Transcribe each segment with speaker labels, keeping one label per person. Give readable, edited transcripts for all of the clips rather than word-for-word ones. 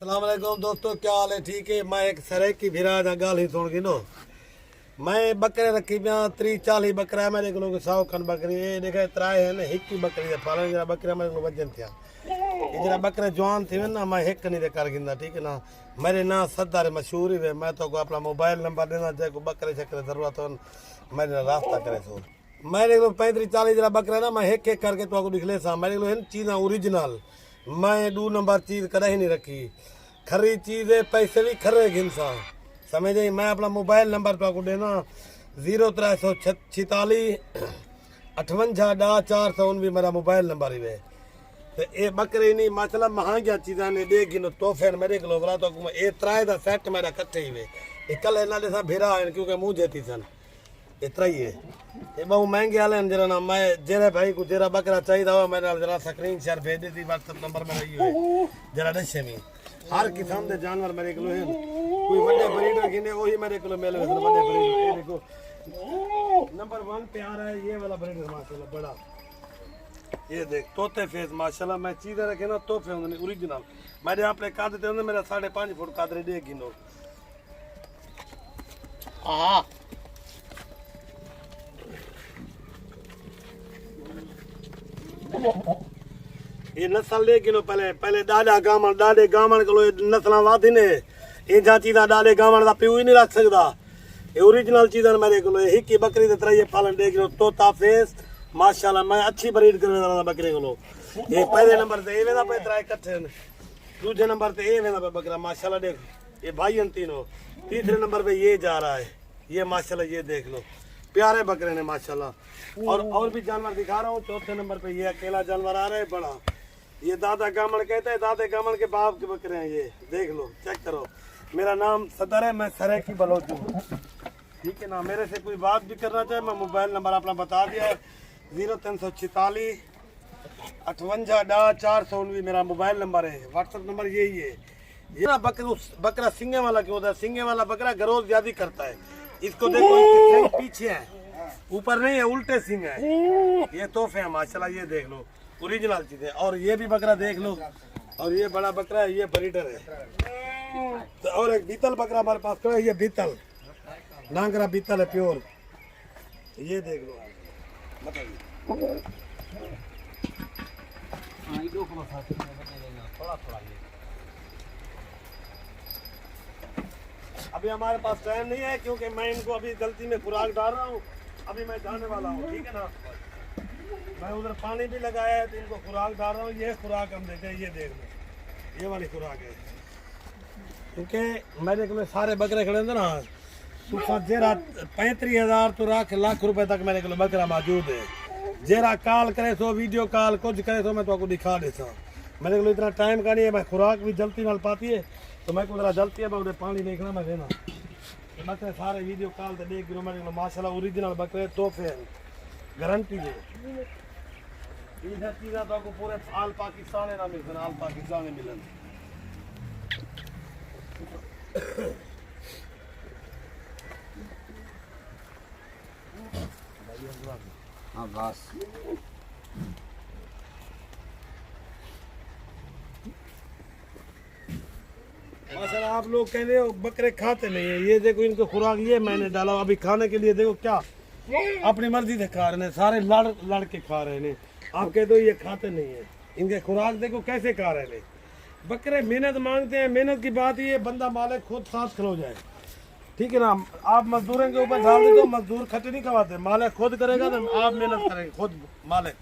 Speaker 1: अस्सलाम वालेकुम दोस्तों, क्या हाल है? ठीक है। मैं एक सरेक की भिरा गाल ही सुन गिनो। मैं बकरे रखी पिया 30-40 बकरा मेरे को 100 खन बकरी ये देखे त्राए है ना हिक बकरी दे पालन जरा बकरा मेरे को वजन थिया जरा बकरे जवान थी ना मैं हिक नहीं दे कर गिंदा। ठीक है ना, मेरे ना सदारे मशहूर ही है। मैं तो को अपना मोबाइल नंबर देना चाहे को बकरे चक्कर जरूरत हो मेरे रास्ता करे सो मेरे को 35-40 जरा बकरा ना मैं हिक करके तो दिखले सा मेरे को चीज़ा ओरिजिनल। मैं 2 नंबर चीज़ कदा ही नहीं रखी। खरी चीज़ है, पैसे भी खरे घिनसा समझ आई। मैं अपना मोबाइल नंबर तो आपको देना 0346 58 400 भी मेरा मोबाइल नंबर ही है। तो ये बकरे नहीं मतलब महंगिया चीज़ा ने दे गिनो तोहफे मेरे को बोला तो ये त्राए का सेट मेरा कट्ठे ही वे ये कल इन्होंने सा भिरा है क्योंकि मुँह जेती सन इतना ही है। ये बहुत महंगे वाले हैं जरा ना। मैं जेरे भाई को जेरा बकरा चाहिए हुआ मेरे जरा स्क्रीन शेयर भेज दी थी व्हाट्सएप नंबर मेरा ये है जरा दशे में हर किस्म के जानवर मेरे को है। कोई बड़े ब्रीडर गिने वही मेरे को मिले बड़े ब्रीडर। ये देखो नंबर 1 पे आ रहा है ये वाला ब्रीडर माशाल्लाह बड़ा। ये देख तोते फेस माशाल्लाह। मैं चीज़ें रखे ना तोहफे होंगे ओरिजिनल। मेरे आपने काद देते होंगे मेरा 5.5 फुट कादरे दे गिनो। हाँ ये नस्ल ले गिनो पहले डाडा गामन डाडे गामन को नस्ल वादी ने ये जा चीज़ा डाडे गामन का प्यू ही नहीं रख सकता। ये ओरिजिनल चीज़ा मेरे को हिक की बकरी की तरह ये पालन दे गिनो तोता फेस माशाल्लाह। मैं अच्छी ब्रीड करने वाला बकरे को ये पहले नंबर से ये वेदा पे त्राए कट्ठे दूसरे नंबर पे ये वेदा पे बकरा माशाल्लाह देख ये भाई तीनों। तीसरे नंबर पे ये जा रहा है ये माशाल्लाह। ये देख लो प्यारे बकरे ने माशाल्लाह। और भी जानवर दिखा रहा हूँ। चौथे नंबर पे ये अकेला जानवर आ रहा है बड़ा। ये दादा गामन कहते हैं दादा गामन के बाप के बकरे हैं ये देख लो चेक करो। मेरा नाम सदर है मैं सरेक की बलोच हूँ। ठीक है ना, मेरे से कोई बात भी करना चाहे मैं मोबाइल नंबर अपना बता दिया है 0346 58 400 मेरा मोबाइल नंबर है। व्हाट्सएप नंबर यही है। ये ना बकरा सिंगे वाला क्यों होता है? सिंगे वाला बकरा गरोज ज्यादा करता है। इसको देखो इसके सिंग पीछे है ऊपर नहीं है उल्टे सिंग है। ये तोहफे हैं माशाल्लाह। ये देख लो ओरिजिनल चीज़ है। और ये भी बकरा देख लो और ये बड़ा बकरा है ये ब्रीडर है। तो और एक बीतल बकरा हमारे पास तो है ये बीतल नांगरा बीतल है प्योर। ये देख लो बताइए अभी हमारे पास टाइम नहीं है क्योंकि मैं इनको अभी गलती में खुराक डाल रहा हूँ। अभी मैं जाने वाला हूँ ठीक है ना। मैं उधर पानी भी लगाया है तो इनको खुराक डाल रहा हूँ। ये खुराक हम देते हैं ये देख लो ये वाली खुराक है क्योंकि मेरे को सारे बकरे खड़े थे ना तो जेरा 35,000 तो लाख रुपए तक मेरे को बकरा मौजूद है। जेरा कॉल करे सो वीडियो कॉल कुछ करे सो मैं तो आपको दिखा देता हूँ। मेरे को इतना टाइम का नहीं है। मैं खुराक भी जल्दी मिल पाती है तो मैं को जरा जल्दी है मैं उधर पानी देखना मैं देना तो बकरे सारे वीडियो कॉल तो देख लो मेरे को माशाल्लाह ओरिजिनल बकरे तोहफे हैं गारंटी है। ये चीज़ा तो आपको पूरे आल पाकिस्तान है ना मिलते आल पाकिस्तान में मिलन।
Speaker 2: हाँ बस
Speaker 1: माशाल्लाह आप लोग कहते हो बकरे खाते नहीं है। ये देखो इनको खुराक ये मैंने डाला अभी खाने के लिए देखो क्या अपनी मर्जी से खा रहे हैं सारे लड़ के खा रहे हैं। आप कहते हो ये खाते नहीं है। इनके खुराक देखो कैसे खा रहे हैं। बकरे मेहनत मांगते हैं। मेहनत की बात ये बंदा मालिक खुद साथ खलो जाए ठीक है ना। आप मजदूरों के ऊपर डाल दे तो मजदूर खर्च नहीं करवाते मालिक खुद करेगा तो आप मेहनत करेंगे खुद मालिक।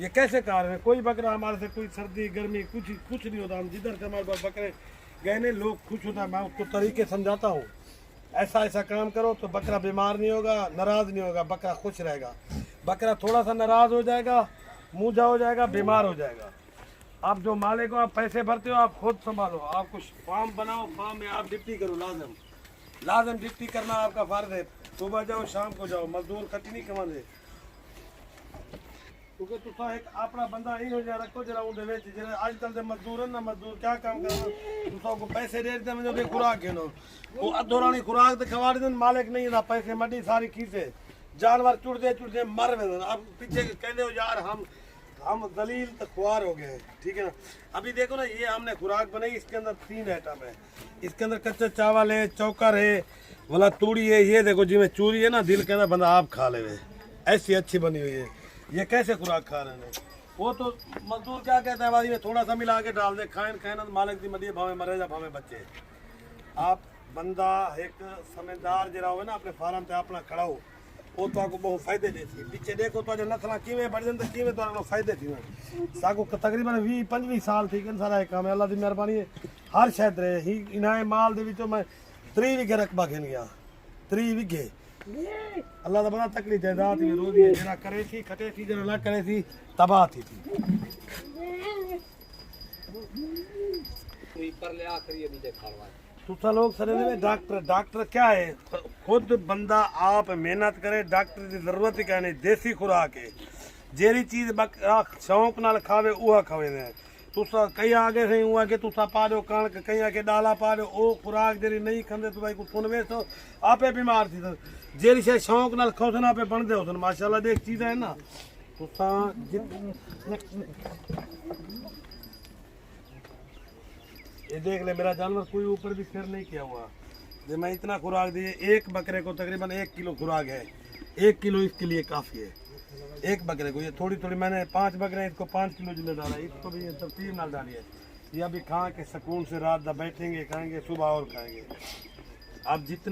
Speaker 1: ये कैसे खा रहे हैं? कोई बकरा हमारे से कोई सर्दी गर्मी कुछ नहीं होता। हम जिधर से हमारे पास बकरे गए नहीं लोग खुश होता है। मैं उसको तरीके समझाता हूँ ऐसा काम करो तो बकरा बीमार नहीं होगा नाराज नहीं होगा बकरा खुश रहेगा। बकरा थोड़ा सा नाराज हो जाएगा मुँह हो जाएगा बीमार हो जाएगा। आप जो मालिक को आप पैसे भरते हो आप खुद संभालो। आप कुछ फार्म बनाओ फार्म में आप डिप्टी करो लाजम डिप्टी करना आपका फर्ज है। सुबह जाओ शाम को जाओ मजदूर खर्च नहीं कमाते क्योंकि तुसा एक अपना बंदा ही हो जा रखो जरा उनके विच जेड़ा आजकल दे मजदूर है ना मजदूर क्या काम करना तुसा को पैसे दे देते मुझे भी खुराक घेनो वो अधोरानी खुराक तो खवा देते मालिक नहीं ना पैसे मड्डी सारी खीसे जानवर चुड़ते मर वे। अब पीछे कहते हो यार हम हम दलील तक खुआर हो गए, ठीक है ना। अभी देखो ना, ये हमने खुराक बनाई, इसके अंदर 3 आइटम है। इसके अंदर कच्चा चावल है, चौकर है, वाला तूड़ी है। ये देखो जिसमें चूरी है ना, दिल के अंदर बंदा आप खा ले, ऐसी अच्छी बनी हुई है। ये कैसे खुराक खा रहे हैं? वो तो मजदूर क्या कहता है, भाई में थोड़ा सा मिला के डाल दे, खाएं खाएं ना, मालिक दी मदी भावे मरे जा भावे बच्चे। आप बंदा एक समझदार जरा हो ना, अपने फार्म पे अपना खड़ा हो, वो तो आपको बहुत फायदे देती। पीछे देखो तो जो नस्ल किमें बढ़ जाते, किमें तो फायदे थी साको तकरीबन 20-25 साल ठीक है सारा काम है। अल्लाह की मेहरबानी है, हर शायद रहे ही इन्हें माल दे विचों मैं 3 विघे रकबा खेन गया, 3 विघे। अल्लाह का बड़ा तकलीफ जायदाद में रो दी, जरा करे थी खटे थी, जरा ना करे थी तबाह थी। दूसरा लोग सर में डॉक्टर क्या है, खुद बंदा आप मेहनत करे, डॉक्टर की जरूरत ही कहने। देसी खुराक है, जेरी चीज शौक नाल खावे उहा खावे ने। तुसा कई आगे से हुआ कि तुसा पा दो कणक, कई आके डाला पा दो, ओ खुराक जेरी नहीं खांदे तो भाई को सुन वे तो आपे बीमार थी। तो जेरी से शौक नाल खाओ ना आपे बन दे हो माशाल्लाह। देख चीज है ना, तुसा ये देख ले, मेरा जानवर कोई ऊपर भी फेर नहीं किया हुआ। जब मैं इतना खुराक दिए, एक बकरे को तकरीबन 1 किलो खुराक है। 1 किलो इसके लिए काफ़ी है, एक बकरे को। ये थोड़ी थोड़ी मैंने 5 बकरे हैं, इसको 5 किलो जिले डाला, इसको भी तरतीब नाल डाली है। ये अभी खा के सुकून से रात दा बैठेंगे, खाएंगे, सुबह और खाएंगे। अब जितना